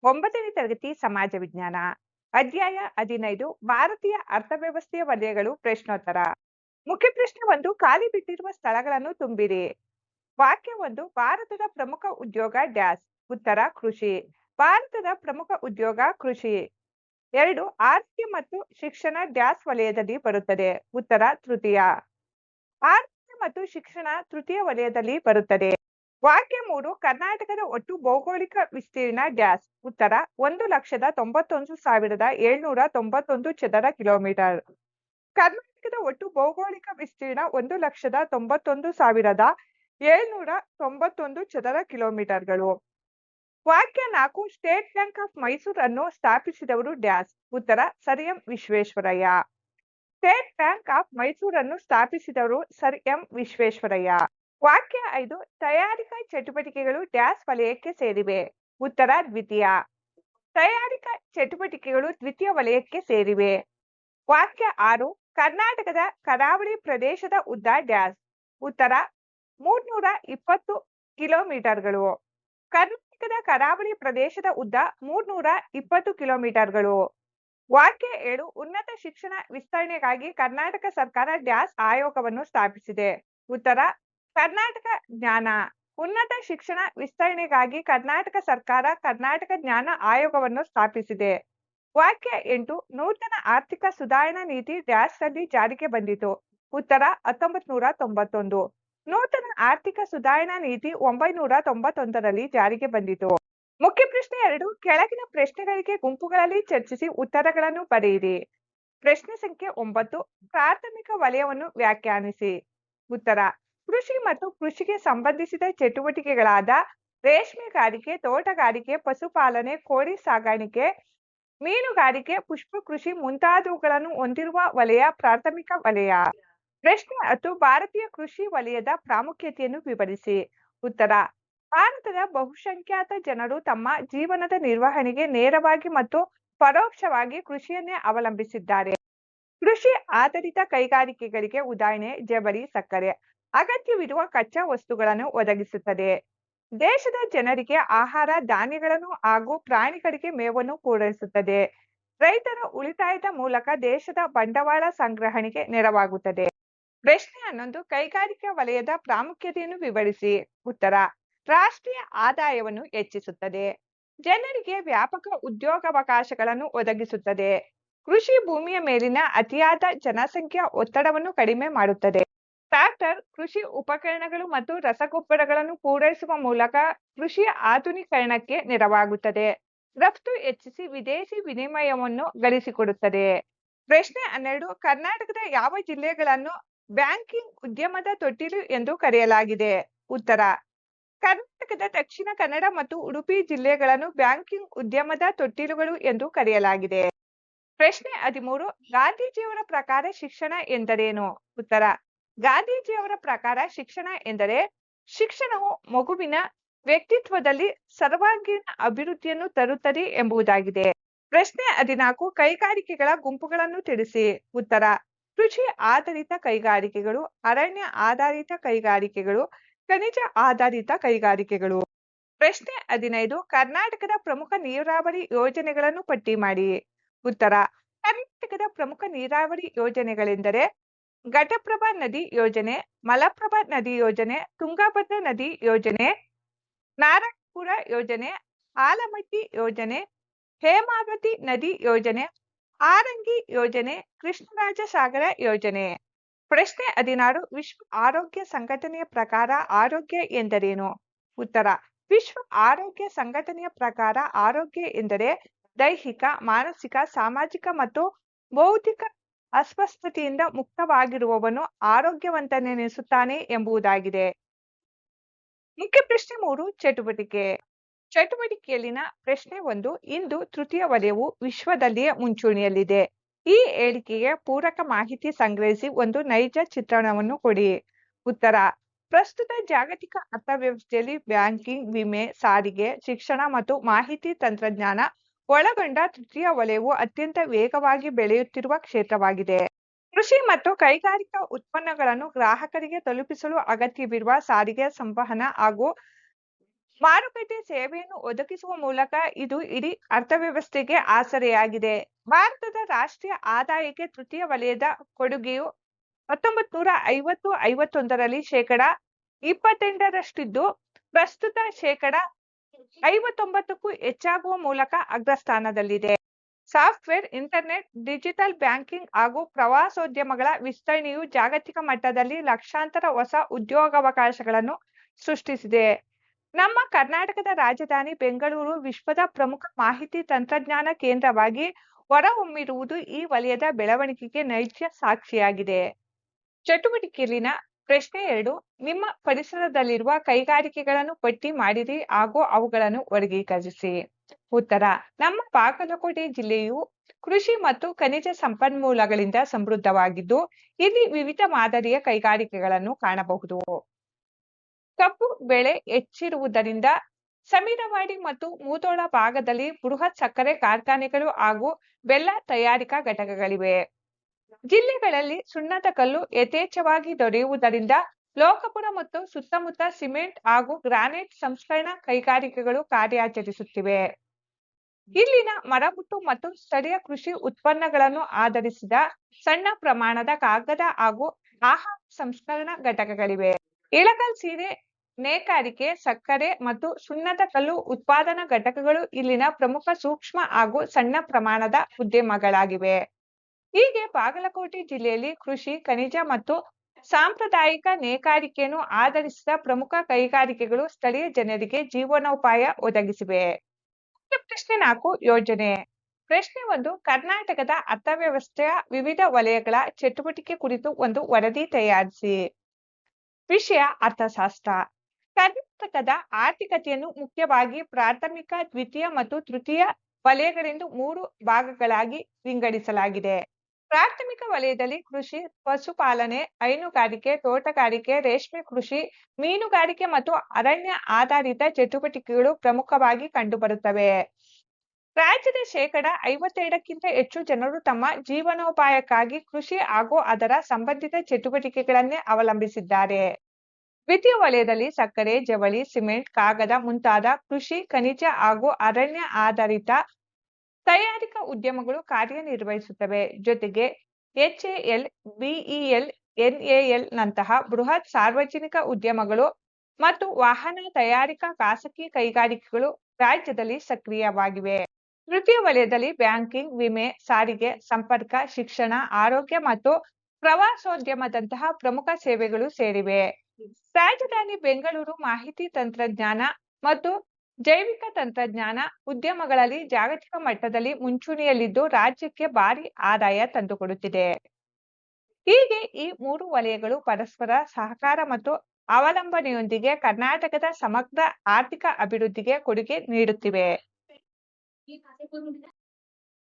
9ನೇ ತರಗತಿ ಸಮಾಜ ವಿಜ್ಞಾನ ಅಧ್ಯಾಯ 15 ಭಾರತೀಯ ಅರ್ಥವ್ಯವಸ್ಥೆಯ ವಲಯಗಳು ಪ್ರಶ್ನೋತ್ತರ. ಮುಖ್ಯ ಪ್ರಶ್ನೆ 1, ಖಾಲಿ ಬಿಟ್ಟಿರುವ ಸ್ಥಳಗಳನ್ನು ತುಂಬಿರಿ. ವಾಕ್ಯ 1, ಭಾರತದ ಪ್ರಮುಖ ಉದ್ಯೋಗ ಡ್ಯಾಶ್. ಉತ್ತರ ಕೃಷಿ. ಭಾರತದ ಪ್ರಮುಖ ಉದ್ಯೋಗ ಕೃಷಿ. 2, ಆರೋಗ್ಯ ಮತ್ತು ಶಿಕ್ಷಣ ಡ್ಯಾಶ್ ವಲಯದಲ್ಲಿ ಬರುತ್ತದೆ. ಉತ್ತರ ತೃತೀಯ. ಆರೋಗ್ಯ ಮತ್ತು ಶಿಕ್ಷಣ ತೃತೀಯ ವಲಯದಲ್ಲಿ ಬರುತ್ತದೆ. ವಾಕ್ಯ 3, ಕರ್ನಾಟಕದ ಒಟ್ಟು ಭೌಗೋಳಿಕ ವಿಸ್ತೀರ್ಣ ಡ್ಯಾಶ್. ಉತ್ತರ 1,91,791 ಚದರ ಕಿಲೋಮೀಟರ್. ಕರ್ನಾಟಕದ ಒಟ್ಟು ಭೌಗೋಳಿಕ ವಿಸ್ತೀರ್ಣ 1,91,791 ಚದರ ಕಿಲೋಮೀಟರ್ಗಳು. ವಾಕ್ಯ 4, ಸ್ಟೇಟ್ ಬ್ಯಾಂಕ್ ಆಫ್ ಮೈಸೂರು ಅನ್ನು ಸ್ಥಾಪಿಸಿದವರು ಡ್ಯಾಶ್. ಉತ್ತರ sir M Visvesvaraya. State bank of ಮೈಸೂರನ್ನು ಸ್ಥಾಪಿಸಿದವರು ಸರ್ ಎಂ ವಿಶ್ವೇಶ್ವರಯ್ಯ. ವಾಕ್ಯ 5, ತಯಾರಿಕಾ ಚಟುವಟಿಕೆಗಳು ಡ್ಯಾಶ್ ವಲಯಕ್ಕೆ ಸೇರಿವೆ. ಉತ್ತರ ದ್ವಿತೀಯ. ತಯಾರಿಕಾ ಚಟುವಟಿಕೆಗಳು ದ್ವಿತೀಯ ವಲಯಕ್ಕೆ ಸೇರಿವೆ. ವಾಕ್ಯ 6, ಕರ್ನಾಟಕದ ಕರಾವಳಿ ಪ್ರದೇಶದ ಉದ್ದ ಡ್ಯಾಶ್. ಉತ್ತರ 320 ಕಿಲೋಮೀಟರ್ಗಳು. ಕರ್ನಾಟಕದ ಕರಾವಳಿ ಪ್ರದೇಶದ ಉದ್ದ 320 ಕಿಲೋಮೀಟರ್ಗಳು. ವಾಕ್ಯ 7, ಉನ್ನತ ಶಿಕ್ಷಣ ವಿಸ್ತರಣೆಗಾಗಿ ಕರ್ನಾಟಕ ಸರ್ಕಾರ ಡ್ಯಾಶ್ ಆಯೋಗವನ್ನು ಸ್ಥಾಪಿಸಿದೆ. ಉತ್ತರ ಕರ್ನಾಟಕ ಜ್ಞಾನ. ಉನ್ನತ ಶಿಕ್ಷಣ ವಿಸ್ತರಣೆಗಾಗಿ ಕರ್ನಾಟಕ ಸರ್ಕಾರ ಕರ್ನಾಟಕ ಜ್ಞಾನ ಆಯೋಗವನ್ನು ಸ್ಥಾಪಿಸಿದೆ. ವಾಕ್ಯ 8, ನೂತನ ಆರ್ಥಿಕ ಸುಧಾರಣಾ ನೀತಿ ಡ್ಯಾಶ್ ನಲ್ಲಿ ಜಾರಿಗೆ ಬಂದಿತು. ಉತ್ತರ 1991. ನೂತನ ಆರ್ಥಿಕ ಸುಧಾರಣಾ ನೀತಿ 1991ರಲ್ಲಿ ಜಾರಿಗೆ ಬಂದಿತು. ಮುಖ್ಯ ಪ್ರಶ್ನೆ 2, ಕೆಳಗಿನ ಪ್ರಶ್ನೆಗಳಿಗೆ ಗುಂಪುಗಳಲ್ಲಿ ಚರ್ಚಿಸಿ ಉತ್ತರಗಳನ್ನು ಬರೆಯಿರಿ. ಪ್ರಶ್ನೆ ಸಂಖ್ಯೆ 9, ಪ್ರಾಥಮಿಕ ವಲಯವನ್ನು ವ್ಯಾಖ್ಯಾನಿಸಿ. ಉತ್ತರ ಕೃಷಿ ಮತ್ತು ಕೃಷಿಗೆ ಸಂಬಂಧಿಸಿದ ಚಟುವಟಿಕೆಗಳಾದ ರೇಷ್ಮೆಗಾರಿಕೆ, ತೋಟಗಾರಿಕೆ, ಪಶುಪಾಲನೆ, ಕೋಳಿ ಸಾಗಾಣಿಕೆ, ಮೀನುಗಾರಿಕೆ, ಪುಷ್ಪ ಕೃಷಿ ಮುಂತಾದವುಗಳನ್ನು ಹೊಂದಿರುವ ವಲಯ ಪ್ರಾಥಮಿಕ ವಲಯ. ಪ್ರಶ್ನೆ 10, ಭಾರತೀಯ ಕೃಷಿ ವಲಯದ ಪ್ರಾಮುಖ್ಯತೆಯನ್ನು ವಿವರಿಸಿ. ಉತ್ತರ ಭಾರತದ ಬಹುಸಂಖ್ಯಾತ ಜನರು ತಮ್ಮ ಜೀವನದ ನಿರ್ವಹಣೆಗೆ ನೇರವಾಗಿ ಮತ್ತು ಪರೋಕ್ಷವಾಗಿ ಕೃಷಿಯನ್ನೇ ಅವಲಂಬಿಸಿದ್ದಾರೆ. ಕೃಷಿ ಆಧಾರಿತ ಕೈಗಾರಿಕೆಗಳಿಗೆ ಉದಾಹರಣೆ ಜವಳಿ, ಸಕ್ಕರೆ ಅಗತ್ಯವಿರುವ ಕಚ್ಚಾ ವಸ್ತುಗಳನ್ನು ಒದಗಿಸುತ್ತದೆ. ದೇಶದ ಜನರಿಗೆ ಆಹಾರ ಧಾನ್ಯಗಳನ್ನು ಹಾಗೂ ಪ್ರಾಣಿಗಳಿಗೆ ಮೇವನ್ನು ಪೂರೈಸುತ್ತದೆ. ರೈತರ ಉಳಿತಾಯದ ಮೂಲಕ ದೇಶದ ಬಂಡವಾಳ ಸಂಗ್ರಹಣೆಗೆ ನೆರವಾಗುತ್ತದೆ. ಪ್ರಶ್ನೆ 11, ಕೈಗಾರಿಕಾ ವಲಯದ ಪ್ರಾಮುಖ್ಯತೆಯನ್ನು ವಿವರಿಸಿ. ಉತ್ತರ ರಾಷ್ಟ್ರೀಯ ಆದಾಯವನ್ನು ಹೆಚ್ಚಿಸುತ್ತದೆ. ಜನರಿಗೆ ವ್ಯಾಪಕ ಉದ್ಯೋಗಾವಕಾಶಗಳನ್ನು ಒದಗಿಸುತ್ತದೆ. ಕೃಷಿ ಭೂಮಿಯ ಮೇಲಿನ ಅತಿಯಾದ ಜನಸಂಖ್ಯಾ ಒತ್ತಡವನ್ನು ಕಡಿಮೆ ಮಾಡುತ್ತದೆ. ಟ್ರಾಕ್ಟರ್, ಕೃಷಿ ಉಪಕರಣಗಳು ಮತ್ತು ರಸಗೊಬ್ಬರಗಳನ್ನು ಪೂರೈಸುವ ಮೂಲಕ ಕೃಷಿ ಆಧುನೀಕರಣಕ್ಕೆ ನೆರವಾಗುತ್ತದೆ. ರಫ್ತು ಹೆಚ್ಚಿಸಿ ವಿದೇಶಿ ವಿನಿಮಯವನ್ನು ಗಳಿಸಿಕೊಡುತ್ತದೆ. ಪ್ರಶ್ನೆ 12, ಕರ್ನಾಟಕದ ಯಾವ ಜಿಲ್ಲೆಗಳನ್ನು ಬ್ಯಾಂಕಿಂಗ್ ಉದ್ಯಮದ ತೊಟ್ಟಿಲು ಎಂದು ಕರೆಯಲಾಗಿದೆ. ಉತ್ತರ ಕರ್ನಾಟಕದ ದಕ್ಷಿಣ ಕನ್ನಡ ಮತ್ತು ಉಡುಪಿ ಜಿಲ್ಲೆಗಳನ್ನು ಬ್ಯಾಂಕಿಂಗ್ ಉದ್ಯಮದ ತೊಟ್ಟಿಲುಗಳು ಎಂದು ಕರೆಯಲಾಗಿದೆ. ಪ್ರಶ್ನೆ 13, ಗಾಂಧೀಜಿಯವರ ಪ್ರಕಾರ ಶಿಕ್ಷಣ ಎಂದರೇನು. ಉತ್ತರ ಗಾಂಧೀಜಿಯವರ ಪ್ರಕಾರ ಶಿಕ್ಷಣ ಎಂದರೆ ಶಿಕ್ಷಣವು ಮಗುವಿನ ವ್ಯಕ್ತಿತ್ವದಲ್ಲಿ ಸರ್ವಾಂಗೀಣ ಅಭಿವೃದ್ಧಿಯನ್ನು ತರುತ್ತದೆ ಎಂಬುದಾಗಿದೆ. ಪ್ರಶ್ನೆ 14, ಕೈಗಾರಿಕೆಗಳ ಗುಂಪುಗಳನ್ನು ತಿಳಿಸಿ. ಉತ್ತರ ಕೃಷಿ ಆಧಾರಿತ ಕೈಗಾರಿಕೆಗಳು, ಅರಣ್ಯ ಆಧಾರಿತ ಕೈಗಾರಿಕೆಗಳು, ಖನಿಜ ಆಧಾರಿತ ಕೈಗಾರಿಕೆಗಳು. ಪ್ರಶ್ನೆ 15, ಕರ್ನಾಟಕದ ಪ್ರಮುಖ ನೀರಾವರಿ ಯೋಜನೆಗಳನ್ನು ಪಟ್ಟಿ ಮಾಡಿ. ಉತ್ತರ ಕರ್ನಾಟಕದ ಪ್ರಮುಖ ನೀರಾವರಿ ಯೋಜನೆಗಳೆಂದರೆ ಘಟಪ್ರಭಾ ನದಿ ಯೋಜನೆ, ಮಲಪ್ರಭಾ ನದಿ ಯೋಜನೆ, ತುಂಗಭದ್ರಾ ನದಿ ಯೋಜನೆ, ನಾರಾಯಣಪುರ ಯೋಜನೆ, ಆಲಮಟ್ಟಿ ಯೋಜನೆ, ಹೇಮಾವತಿ ನದಿ ಯೋಜನೆ, ಆರಂಗಿ ಯೋಜನೆ, ಕೃಷ್ಣರಾಜ ಸಾಗರ ಯೋಜನೆ. ಪ್ರಶ್ನೆ 16, ವಿಶ್ವ ಆರೋಗ್ಯ ಸಂಘಟನೆಯ ಪ್ರಕಾರ ಆರೋಗ್ಯ ಎಂದರೇನು. ಉತ್ತರ ವಿಶ್ವ ಆರೋಗ್ಯ ಸಂಘಟನೆಯ ಪ್ರಕಾರ ಆರೋಗ್ಯ ಎಂದರೆ ದೈಹಿಕ, ಮಾನಸಿಕ, ಸಾಮಾಜಿಕ ಮತ್ತು ಬೌದ್ಧಿಕ ಅಸ್ವಸ್ಥತೆಯಿಂದ ಮುಕ್ತವಾಗಿರುವವನು ಆರೋಗ್ಯವಂತನೆನಿಸುತ್ತಾನೆ ಎಂಬುದಾಗಿದೆ. ಮುಖ್ಯ ಪ್ರಶ್ನೆ 3, ಚಟುವಟಿಕೆ. ಚಟುವಟಿಕೆಯಲ್ಲಿನ ಪ್ರಶ್ನೆ 1, ಇಂದು ತೃತೀಯ ವಲಯವು ವಿಶ್ವದಲ್ಲಿಯೇ ಮುಂಚೂಣಿಯಲ್ಲಿದೆ. ಈ ಹೇಳಿಕೆಗೆ ಪೂರಕ ಮಾಹಿತಿ ಸಂಗ್ರಹಿಸಿ ಒಂದು ನೈಜ ಚಿತ್ರಣವನ್ನು ಕೊಡಿ. ಉತ್ತರ ಪ್ರಸ್ತುತ ಜಾಗತಿಕ ಅರ್ಥವ್ಯವಸ್ಥೆಯಲ್ಲಿ ಬ್ಯಾಂಕಿಂಗ್, ವಿಮೆ, ಸಾರಿಗೆ, ಶಿಕ್ಷಣ ಮತ್ತು ಮಾಹಿತಿ ತಂತ್ರಜ್ಞಾನ ಒಳಗೊಂಡ ತೃತೀಯ ವಲಯವು ಅತ್ಯಂತ ವೇಗವಾಗಿ ಬೆಳೆಯುತ್ತಿರುವ ಕ್ಷೇತ್ರವಾಗಿದೆ. ಕೃಷಿ ಮತ್ತು ಕೈಗಾರಿಕಾ ಉತ್ಪನ್ನಗಳನ್ನು ಗ್ರಾಹಕರಿಗೆ ತಲುಪಿಸಲು ಅಗತ್ಯವಿರುವ ಸಾರಿಗೆ, ಸಂವಹನ ಹಾಗೂ ಮಾರುಕಟ್ಟೆ ಸೇವೆಯನ್ನು ಒದಗಿಸುವ ಮೂಲಕ ಇದು ಇಡೀ ಅರ್ಥವ್ಯವಸ್ಥೆಗೆ ಆಸರೆಯಾಗಿದೆ. ಭಾರತದ ರಾಷ್ಟ್ರೀಯ ಆದಾಯಕ್ಕೆ ತೃತೀಯ ವಲಯದ ಕೊಡುಗೆಯು 1950-51ರಲ್ಲಿ ಶೇಕಡ 28ರಷ್ಟಿದ್ದು, ಪ್ರಸ್ತುತ ಶೇಕಡ 59ಕ್ಕೂ ಹೆಚ್ಚಾಗುವ ಮೂಲಕ ಅಗ್ರಸ್ಥಾನದಲ್ಲಿದೆ. ಸಾಫ್ಟ್ವೇರ್, ಇಂಟರ್ನೆಟ್, ಡಿಜಿಟಲ್ ಬ್ಯಾಂಕಿಂಗ್ ಹಾಗೂ ಪ್ರವಾಸೋದ್ಯಮಗಳ ವಿಸ್ತರಣೆಯು ಜಾಗತಿಕ ಮಟ್ಟದಲ್ಲಿ ಲಕ್ಷಾಂತರ ಹೊಸ ಉದ್ಯೋಗಾವಕಾಶಗಳನ್ನು ಸೃಷ್ಟಿಸಿದೆ. ನಮ್ಮ ಕರ್ನಾಟಕದ ರಾಜಧಾನಿ ಬೆಂಗಳೂರು ವಿಶ್ವದ ಪ್ರಮುಖ ಮಾಹಿತಿ ತಂತ್ರಜ್ಞಾನ ಕೇಂದ್ರವಾಗಿ ಹೊರಹೊಮ್ಮಿರುವುದು ಈ ವಲಯದ ಬೆಳವಣಿಗೆಗೆ ನೈಜ ಸಾಕ್ಷಿಯಾಗಿದೆ. ಚಟುವಟಿಕೆಯಲ್ಲಿನ ಪ್ರಶ್ನೆ 2. ನಿಮ್ಮ ಪರಿಸರದಲ್ಲಿರುವ ಕೈಗಾರಿಕೆಗಳನ್ನು ಪಟ್ಟಿ ಮಾಡಿರಿ ಹಾಗೂ ಅವುಗಳನ್ನು ವರ್ಗೀಕರಿಸಿ. ಉತ್ತರ: ನಮ್ಮ ಬಾಗಲಕೋಟೆ ಜಿಲ್ಲೆಯು ಕೃಷಿ ಮತ್ತು ಖನಿಜ ಸಂಪನ್ಮೂಲಗಳಿಂದ ಸಮೃದ್ಧವಾಗಿದ್ದು, ಇಲ್ಲಿ ವಿವಿಧ ಮಾದರಿಯ ಕೈಗಾರಿಕೆಗಳನ್ನು ಕಾಣಬಹುದು. ಕಬ್ಬು ಬೆಳೆ ಹೆಚ್ಚಿರುವುದರಿಂದ ಸಮೀರವಾಡಿ ಮತ್ತು ಮುಧೋಳ ಭಾಗದಲ್ಲಿ ಬೃಹತ್ ಸಕ್ಕರೆ ಕಾರ್ಖಾನೆಗಳು ಹಾಗೂ ಬೆಲ್ಲ ತಯಾರಿಕಾ ಘಟಕಗಳಿವೆ. ಜಿಲ್ಲೆಗಳಲ್ಲಿ ಸುಣ್ಣದ ಕಲ್ಲು ಯಥೇಚ್ಛವಾಗಿ ದೊರೆಯುವುದರಿಂದ ಲೋಕಪುರ ಮತ್ತು ಸುತ್ತಮುತ್ತ ಸಿಮೆಂಟ್ ಹಾಗೂ ಗ್ರಾನೈಟ್ ಸಂಸ್ಕರಣಾ ಕೈಗಾರಿಕೆಗಳು ಕಾರ್ಯಾಚರಿಸುತ್ತಿವೆ. ಇಲ್ಲಿನ ಮರಬುಟ್ಟು ಮತ್ತು ಸ್ಥಳೀಯ ಕೃಷಿ ಉತ್ಪನ್ನಗಳನ್ನು ಆಧರಿಸಿದ ಸಣ್ಣ ಪ್ರಮಾಣದ ಕಾಗದ ಹಾಗೂ ಆಹಾರ ಸಂಸ್ಕರಣಾ ಘಟಕಗಳಿವೆ. ಇಳಕಲ್ ಸೀರೆ, ನೇಕಾರಿಕೆ, ಸಕ್ಕರೆ ಮತ್ತು ಸುಣ್ಣದ ಕಲ್ಲು ಉತ್ಪಾದನಾ ಘಟಕಗಳು ಇಲ್ಲಿನ ಪ್ರಮುಖ ಸೂಕ್ಷ್ಮ ಹಾಗೂ ಸಣ್ಣ ಪ್ರಮಾಣದ ಉದ್ಯಮಗಳಾಗಿವೆ. ಹೀಗೆ ಬಾಗಲಕೋಟೆ ಜಿಲ್ಲೆಯಲ್ಲಿ ಕೃಷಿ, ಖನಿಜ ಮತ್ತು ಸಾಂಪ್ರದಾಯಿಕ ನೇಕಾರಿಕೆಯನ್ನು ಆಧರಿಸಿದ ಪ್ರಮುಖ ಕೈಗಾರಿಕೆಗಳು ಸ್ಥಳೀಯ ಜನರಿಗೆ ಜೀವನೋಪಾಯ ಒದಗಿಸಿವೆ. ಪ್ರಶ್ನೆ 4. ಯೋಜನೆ. ಪ್ರಶ್ನೆ 1. ಕರ್ನಾಟಕದ ಅರ್ಥವ್ಯವಸ್ಥೆಯ ವಿವಿಧ ವಲಯಗಳ ಚಟುವಟಿಕೆ ಕುರಿತು ಒಂದು ವರದಿ ತಯಾರಿಸಿ. ವಿಷಯ: ಅರ್ಥಶಾಸ್ತ್ರ. ಕರ್ನಾಟಕದ ಆರ್ಥಿಕತೆಯನ್ನು ಮುಖ್ಯವಾಗಿ ಪ್ರಾಥಮಿಕ, ದ್ವಿತೀಯ ಮತ್ತು ತೃತೀಯ ವಲಯಗಳೆಂದು 3 ಭಾಗಗಳಾಗಿ ವಿಂಗಡಿಸಲಾಗಿದೆ. ಪ್ರಾಥಮಿಕ ವಲಯದಲ್ಲಿ ಕೃಷಿ, ಪಶುಪಾಲನೆ, ಹೈನುಗಾರಿಕೆ, ತೋಟಗಾರಿಕೆ, ರೇಷ್ಮೆ ಕೃಷಿ, ಮೀನುಗಾರಿಕೆ ಮತ್ತು ಅರಣ್ಯ ಆಧಾರಿತ ಚಟುವಟಿಕೆಗಳು ಪ್ರಮುಖವಾಗಿ ಕಂಡುಬರುತ್ತವೆ. ರಾಜ್ಯದ ಶೇಕಡ 52ಕ್ಕಿಂತ ಹೆಚ್ಚು ಜನರು ತಮ್ಮ ಜೀವನೋಪಾಯಕ್ಕಾಗಿ ಕೃಷಿ ಹಾಗೂ ಅದರ ಸಂಬಂಧಿತ ಚಟುವಟಿಕೆಗಳನ್ನೇ ಅವಲಂಬಿಸಿದ್ದಾರೆ. ದ್ವಿತೀಯ ವಲಯದಲ್ಲಿ ಸಕ್ಕರೆ, ಜವಳಿ, ಸಿಮೆಂಟ್, ಕಾಗದ ಮುಂತಾದ ಕೃಷಿ, ಖನಿಜ ಹಾಗೂ ಅರಣ್ಯ ಆಧಾರಿತ ತಯಾರಿಕಾ ಉದ್ಯಮಗಳು ಕಾರ್ಯನಿರ್ವಹಿಸುತ್ತವೆ. ಜೊತೆಗೆ HAL, BEL, NAL ನಂತಹ ಬೃಹತ್ ಸಾರ್ವಜನಿಕ ಉದ್ಯಮಗಳು ಮತ್ತು ವಾಹನ ತಯಾರಿಕಾ ಖಾಸಗಿ ಕೈಗಾರಿಕೆಗಳು ರಾಜ್ಯದಲ್ಲಿ ಸಕ್ರಿಯವಾಗಿವೆ. ತೃತೀಯ ವಲಯದಲ್ಲಿ ಬ್ಯಾಂಕಿಂಗ್, ವಿಮೆ, ಸಾರಿಗೆ, ಸಂಪರ್ಕ, ಶಿಕ್ಷಣ, ಆರೋಗ್ಯ ಮತ್ತು ಪ್ರವಾಸೋದ್ಯಮದಂತಹ ಪ್ರಮುಖ ಸೇವೆಗಳು ಸೇರಿವೆ. ರಾಜಧಾನಿ ಬೆಂಗಳೂರು ಮಾಹಿತಿ ತಂತ್ರಜ್ಞಾನ ಮತ್ತು ಜೈವಿಕ ತಂತ್ರಜ್ಞಾನ ಉದ್ಯಮಗಳಲ್ಲಿ ಜಾಗತಿಕ ಮಟ್ಟದಲ್ಲಿ ಮುಂಚೂಣಿಯಲ್ಲಿದ್ದು ರಾಜ್ಯಕ್ಕೆ ಭಾರಿ ಆದಾಯ ತಂದುಕೊಡುತ್ತಿದೆ. ಹೀಗೆ ಈ 3 ವಲಯಗಳು ಪರಸ್ಪರ ಸಹಕಾರ ಮತ್ತು ಅವಲಂಬನೆಯೊಂದಿಗೆ ಕರ್ನಾಟಕದ ಸಮಗ್ರ ಆರ್ಥಿಕ ಅಭಿವೃದ್ಧಿಗೆ ಕೊಡುಗೆ ನೀಡುತ್ತಿವೆ.